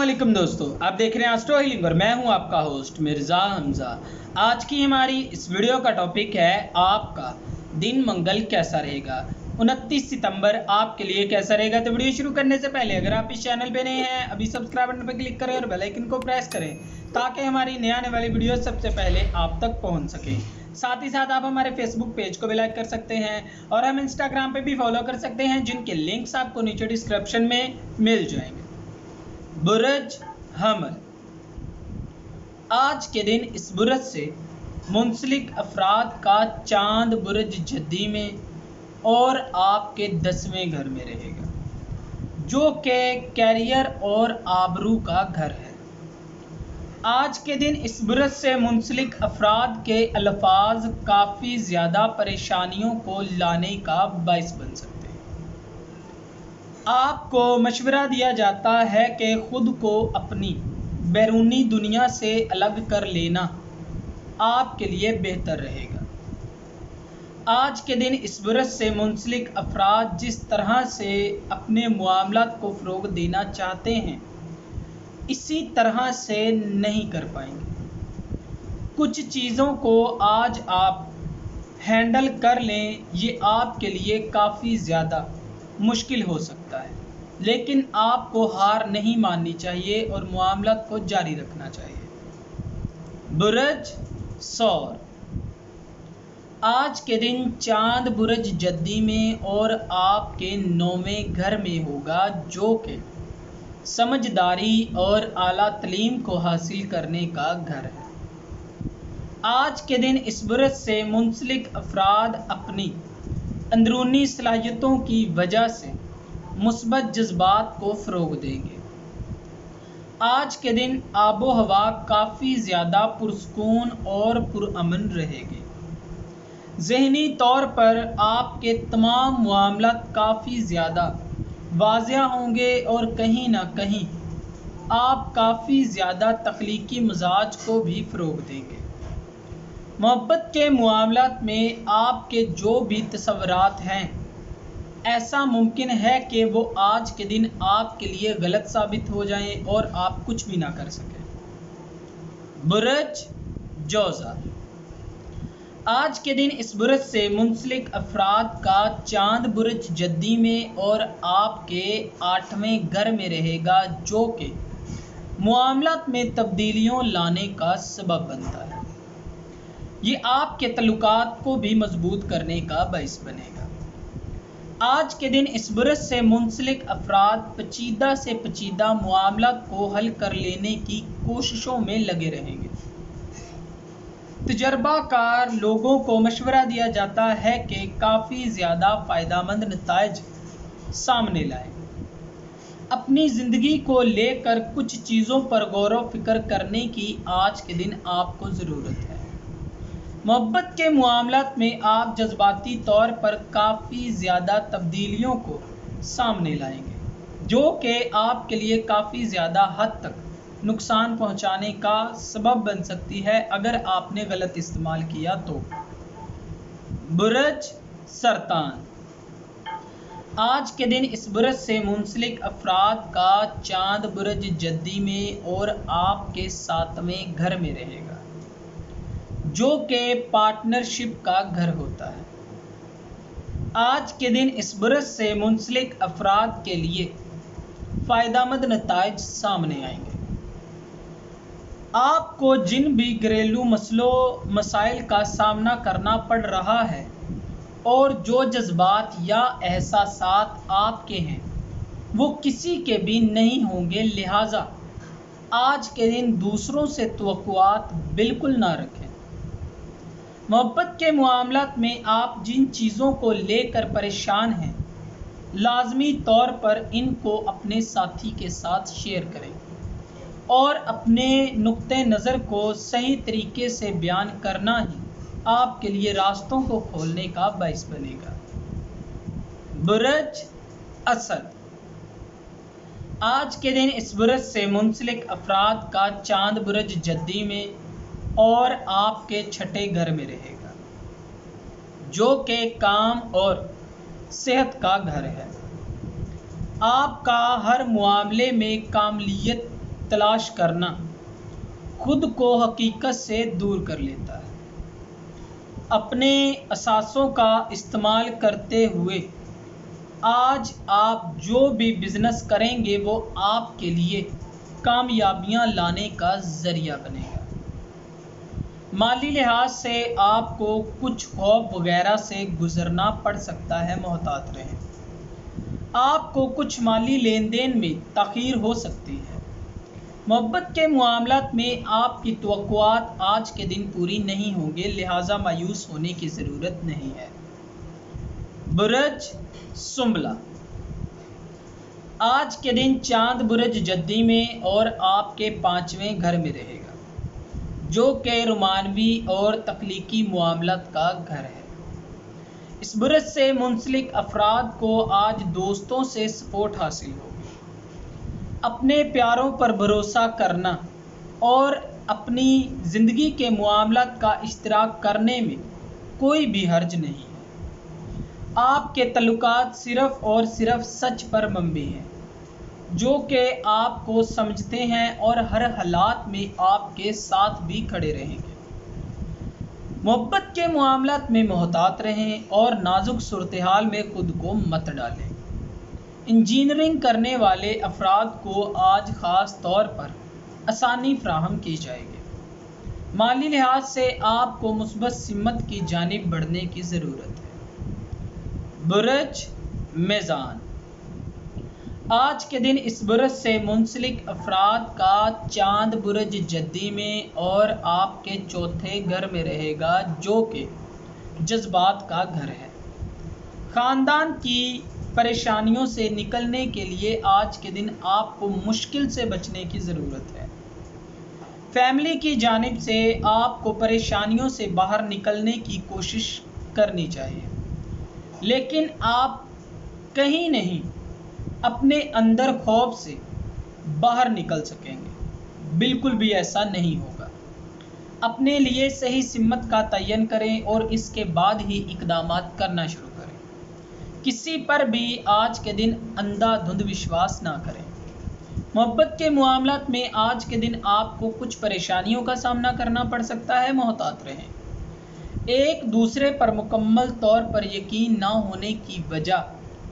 अस्सलामुअलैकुम दोस्तों, आप देख रहे हैं एस्ट्रो हीलिंग और मैं हूं आपका होस्ट मिर्ज़ा हमज़ा। आज की हमारी इस वीडियो का टॉपिक है आपका दिन मंगल कैसा रहेगा। 29 सितंबर आपके लिए कैसा रहेगा। तो वीडियो शुरू करने से पहले अगर आप इस चैनल पे नए हैं अभी सब्सक्राइब बटन पर क्लिक करें और बेल आइकन को प्रेस करें ताकि हमारी नई आने वाली वीडियो सबसे पहले आप तक पहुँच सके। साथ ही साथ आप हमारे फेसबुक पेज को भी लाइक कर सकते हैं और हम इंस्टाग्राम पे भी फॉलो कर सकते हैं, जिनके लिंक्स आपको नीचे डिस्क्रिप्शन में मिल जाएंगे। बुरज हमल, आज के दिन इस बुरज से मुंसलिक अफराद का चांद बुरज जद्दी में और आपके 10वें घर में रहेगा, जो कि कैरियर और आबरू का घर है। आज के दिन इस बुरज से मुंसलिक अफराद के अल्फाज काफ़ी ज़्यादा परेशानियों को लाने का बाइस बन सकते हैं। आपको मशवरा दिया जाता है कि ख़ुद को अपनी बैरूनी दुनिया से अलग कर लेना आपके लिए बेहतर रहेगा। आज के दिन इस बुरज से मुंसलिक अफराद जिस तरह से अपने मामलात को फ़रोग़ देना चाहते हैं इसी तरह से नहीं कर पाएंगे। कुछ चीज़ों को आज आप हैंडल कर लें, ये आपके लिए काफ़ी ज़्यादा मुश्किल हो सकता है, लेकिन आपको हार नहीं माननी चाहिए और मामलात को जारी रखना चाहिए। बुरज सौर, आज के दिन चांद बुरज जद्दी में और आपके 9वें घर में होगा, जो कि समझदारी और आला तालीम को हासिल करने का घर है। आज के दिन इस बुरज से मुंसलिक अफराद अपनी अंदरूनी सलाहियतों की वजह से मुस्बत जज्बात को फ़रोग़ देंगे। आज के दिन आबो हवा काफ़ी ज़्यादा पुरसकून और पुरअमन रहेगी। ज़हनी तौर पर आपके तमाम मामलात काफ़ी ज़्यादा वाज़िह होंगे और कहीं ना कहीं आप काफ़ी ज़्यादा तख्लीकी मिजाज को भी फ़रोग़ देंगे। मोहब्बत के मामलात में आपके जो भी तसव्वुरात हैं ऐसा मुमकिन है कि वो आज के दिन आपके लिए गलत साबित हो जाएं और आप कुछ भी ना कर सकें। बुरज जोज़ा, आज के दिन इस बुरज से मुंसलिक अफराद का चांद बुरज जद्दी में और आपके 8वें घर में रहेगा, जो कि मामलात में तब्दीलियों लाने का सबब बनता है। ये आपके तल्लुकात को भी मजबूत करने का बाइस बनेगा। आज के दिन इस बुरज से मुंसलिक अफराद पेचीदा से पेचीदा मामलात को हल कर लेने की कोशिशों में लगे रहेंगे। तजर्बाकार लोगों को मशवरा दिया जाता है कि काफ़ी ज़्यादा फ़ायदेमंद नताइज सामने लाएं। अपनी ज़िंदगी को लेकर कुछ चीज़ों पर गौर व फिक्र करने की आज के दिन आपको ज़रूरत है। मोहब्बत के मामलात में आप जज्बाती तौर पर काफ़ी ज़्यादा तब्दीलियों को सामने लाएंगे, जो कि आपके लिए काफ़ी ज़्यादा हद तक नुकसान पहुंचाने का सबब बन सकती है अगर आपने गलत इस्तेमाल किया तो। बुरज सरतान, आज के दिन इस बुरज से मुंसलिक अफराद का चांद बुरज जद्दी में और आपके 7वें घर में रहेगा, जो कि पार्टनरशिप का घर होता है। आज के दिन इस बुरज से मुंसलिक अफराद के लिए फ़ायदेमंद नताइज सामने आएंगे। आपको जिन भी घरेलू मसलों मसाइल का सामना करना पड़ रहा है और जो जज्बात या एहसासात आपके हैं वो किसी के भी नहीं होंगे, लिहाजा आज के दिन दूसरों से तवक्कुआत बिल्कुल ना रखें। मोहब्बत के मामलात में आप जिन चीज़ों को लेकर परेशान हैं लाजमी तौर पर इनको अपने साथी के साथ शेयर करें और अपने नुक्ते नज़र को सही तरीके से बयान करना ही आपके लिए रास्तों को खोलने का बाइस बनेगा। बुरज असद, आज के दिन इस बुरज से मुंसलिक अफराद का चांद बुरज जद्दी में और आपके 6ठे घर में रहेगा, जो कि काम और सेहत का घर है। आपका हर मामले में कामलियत तलाश करना खुद को हकीकत से दूर कर लेता है। अपने असासों का इस्तेमाल करते हुए आज आप जो भी बिजनेस करेंगे वो आपके लिए कामयाबियां लाने का जरिया बनेगा। माली लिहाज से आपको कुछ खौफ वगैरह से गुजरना पड़ सकता है, मोहतात रहें। आपको कुछ माली लेन देन में ताख़ीर हो सकती है। मोहब्बत के मामलात में आपकी तवक्कुआत आज के दिन पूरी नहीं होंगे, लिहाजा मायूस होने की ज़रूरत नहीं है। बुरज सुंबला, आज के दिन चांद बुरज जद्दी में और आपके 5वें घर में रहेगा, जो कि रोमानवी और तख्लीकी मामलात का घर है। इस बुरज से मुंसलिक अफराद को आज दोस्तों से सपोर्ट हासिल होगी। अपने प्यारों पर भरोसा करना और अपनी ज़िंदगी के मामलात का इश्तराक करने में कोई भी हर्ज नहीं है। आपके तल्लुकात सिर्फ़ और सिर्फ सच पर मबनी हैं, जो कि आपको समझते हैं और हर हालात में आपके साथ भी खड़े रहेंगे। मोहब्बत के मामलात में मोहतात रहें और नाजुक सूरत-ए-हाल में खुद को मत डालें। इंजीनियरिंग करने वाले अफराद को आज ख़ास तौर पर आसानी फराहम की जाएगी। माली लिहाज से आपको मुस्बत सिमत की जानिब बढ़ने की ज़रूरत है। बुरज मीज़ान, आज के दिन इस बुरज से मुंसलिक अफराद का चांद बुरज जद्दी में और आपके 4थे घर में रहेगा, जो कि जज्बात का घर है। ख़ानदान की परेशानियों से निकलने के लिए आज के दिन आपको मुश्किल से बचने की ज़रूरत है। फैमिली की जानिब से आपको परेशानियों से बाहर निकलने की कोशिश करनी चाहिए, लेकिन आप कहीं नहीं अपने अंदर खौफ से बाहर निकल सकेंगे। बिल्कुल भी ऐसा नहीं होगा। अपने लिए सही सिमत का तयन करें और इसके बाद ही इक़दामात करना शुरू करें। किसी पर भी आज के दिन अंधाधुंध विश्वास ना करें। मोहब्बत के मामलात में आज के दिन आपको कुछ परेशानियों का सामना करना पड़ सकता है, मोहतात रहें। एक दूसरे पर मुकम्मल तौर पर यकीन ना होने की वजह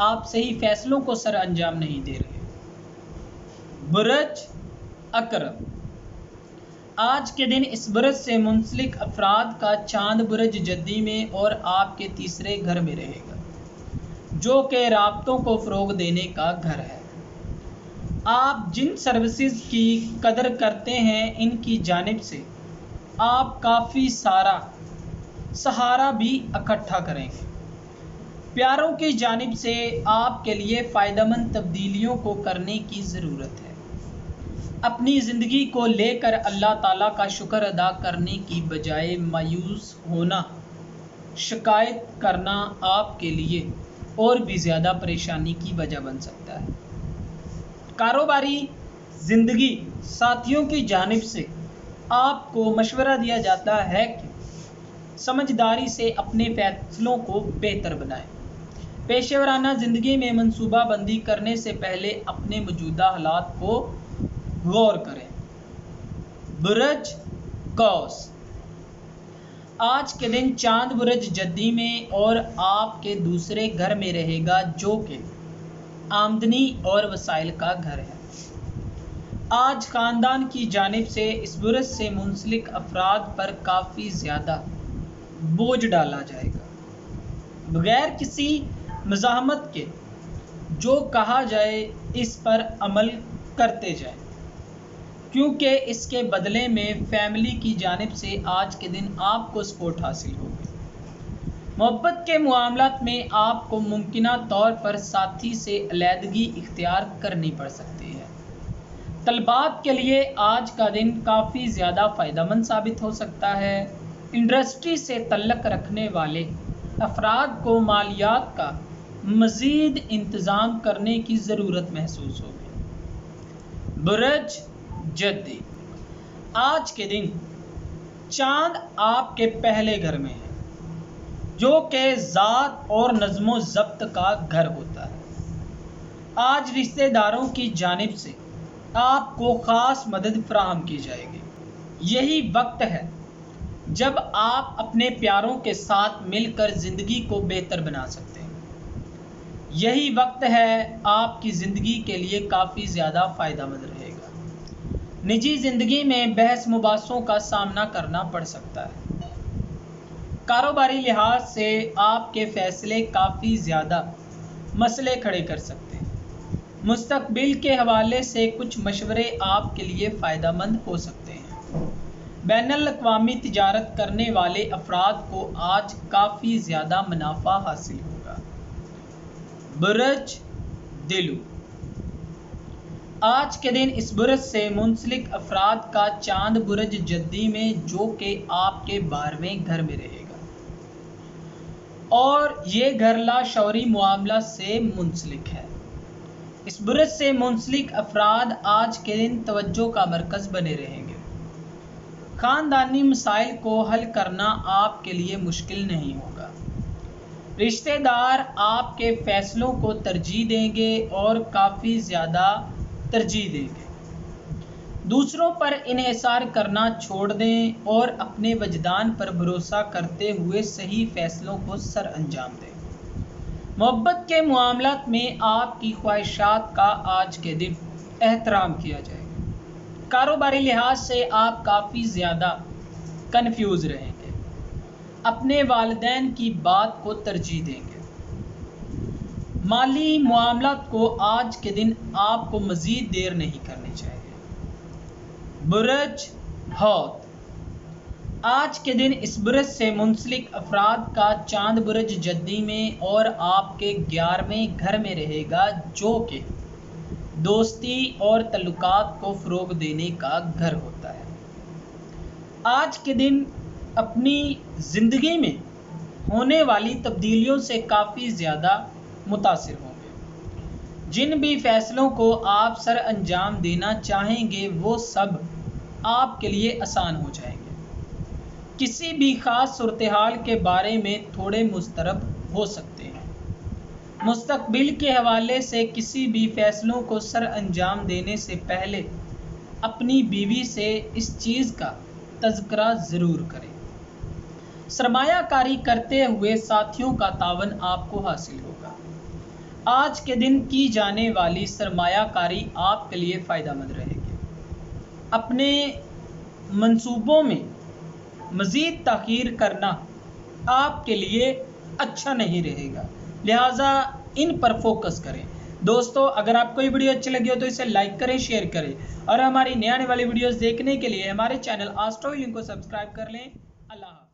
आप सही फैसलों को सर अंजाम नहीं दे रहे। बुरज अकरब, आज के दिन इस बुरज से मुंसलिक अफराद का चांद बुरज जद्दी में और आपके 3रे घर में रहेगा, जो कि राब्तों को फ़रोग़ देने का घर है। आप जिन सर्विसेज की कदर करते हैं, इनकी जानिब से आप काफ़ी सारा सहारा भी इकट्ठा करेंगे। प्यारों की जानिब से आपके लिए फ़ायदेमंद तब्दीलियों को करने की ज़रूरत है। अपनी ज़िंदगी को लेकर अल्लाह ताला का शुक्र अदा करने की बजाय मायूस होना, शिकायत करना आपके लिए और भी ज़्यादा परेशानी की वजह बन सकता है। कारोबारी ज़िंदगी साथियों की जानिब से आपको मशवरा दिया जाता है कि समझदारी से अपने फ़ैसलों को बेहतर बनाएं। पेशेवराना ज़िंदगी में मनसूबा बंदी करने से पहले अपने मौजूदा हालात को गौर करें। बुरज कौस, आज के दिन चांद बुरज जद्दी में और आपके 2रे घर में रहेगा, जो कि आमदनी और वसाइल का घर है। आज ख़ानदान की जानिब से इस बुरज से मुंसलिक अफराद पर काफ़ी ज़्यादा बोझ डाला जाएगा। बगैर किसी मज़ाहमत के जो कहा जाए इस पर अमल करते जाएं, क्योंकि इसके बदले में फैमिली की जानिब से आज के दिन आपको सपोर्ट हासिल होगी। मोहब्बत के मामलात में आपको मुमकिना तौर पर साथी से अलहदगी इख्तियार करनी पड़ सकती है। तलबात के लिए आज का दिन काफ़ी ज़्यादा फ़ायदेमंद साबित हो सकता है। इंडस्ट्री से तल्लक रखने वाले अफराद को मालियात का मज़ीद इंतज़ाम करने की ज़रूरत महसूस होगी। बुरज जद्दी, आज के दिन चांद आपके पहले घर में है, जो कि ज़ात और नज़्मो ज़ब्त का घर होता है। आज रिश्तेदारों की जानिब से آپ کو خاص مدد فراہم کی جائے گی۔ یہی وقت ہے جب آپ اپنے پیاروں کے ساتھ مل کر زندگی کو بہتر بنا سکتے ہیں۔ یہی وقت ہے آپ کی زندگی کے لیے کافی زیادہ فائدہ مند رہے گا۔ نجی زندگی میں بحث مباحثوں کا سامنا کرنا پڑ سکتا ہے۔ کاروباری لحاظ سے آپ کے فیصلے کافی زیادہ مسئلے کھڑے کر سکتے ہیں۔ مستقبل کے حوالے سے کچھ مشورے آپ کے لیے فائدہ مند ہو سکتے ہیں۔ بین الاقوامی تجارت کرنے والے افراد کو آج کافی زیادہ منافع حاصل ہوگا۔ برج دلو، آج کے دن اس برج سے منسلک افراد کا چاند برج جدی میں جو کہ آپ کے 12ویں گھر میں رہے گا اور یہ گھر لاشعوری معاملات سے منسلک ہے۔ اس برج سے منسلک افراد آج کے دن توجہ کا مرکز بنے رہیں گے۔ خاندانی مسائل کو حل کرنا آپ کے لیے مشکل نہیں ہوگا۔ رشتہ دار آپ کے فیصلوں کو ترجیح دیں گے اور کافی زیادہ ترجیح دیں گے۔ دوسروں پر انحصار کرنا چھوڑ دیں اور اپنے وجدان پر بھروسہ کرتے ہوئے صحیح فیصلوں کو سر انجام دیں۔ محبت کے معاملات میں آپ کی خواہشات کا آج کے دن احترام کیا جائے گا۔ کاروباری لحاظ سے آپ کافی زیادہ کنفیوز رہیں گے۔ اپنے والدین کی بات کو ترجیح دیں گے۔ مالی معاملات کو آج کے دن آپ کو مزید دیر نہیں کرنی چاہیے۔ برج حوت، آج کے دن اس برج سے منسلک افراد کا چاند برج جدی میں اور آپ کے 11ویں گھر میں رہے گا جو کہ دوستی اور تعلقات کو فروغ دینے کا گھر ہوتا ہے۔ آج کے دن اپنی زندگی میں ہونے والی تبدیلیوں سے کافی زیادہ متاثر ہوں گے۔ جن بھی فیصلوں کو آپ سر انجام دینا چاہیں گے وہ سب آپ کے لیے آسان ہو جائیں گے۔ کسی بھی خاص صورتحال کے بارے میں تھوڑے مضطرب ہو سکتے ہیں۔ مستقبل کے حوالے سے کسی بھی فیصلوں کو سر انجام دینے سے پہلے اپنی بیوی سے اس چیز کا تذکرہ ضرور کریں۔ سرمایہ کاری کرتے ہوئے ساتھیوں کا تعاون آپ کو حاصل ہوگا۔ آج کے دن کی جانے والی سرمایہ کاری آپ کے لیے فائدہ مند رہے گی۔ اپنے منصوبوں میں مزید تاخیر کرنا آپ کے لیے اچھا نہیں رہے گا، لہٰذا ان پر فوکس کریں۔ دوستو، اگر آپ کو یہ ویڈیو اچھی لگی ہو تو اسے لائک کریں، شیئر کریں اور ہماری نئی آنے والی ویڈیوز دیکھنے کے لیے ہمارے چینل آسٹرو ہیلنگ کو سبسکرائب کر لیں۔ اللہ حافظ۔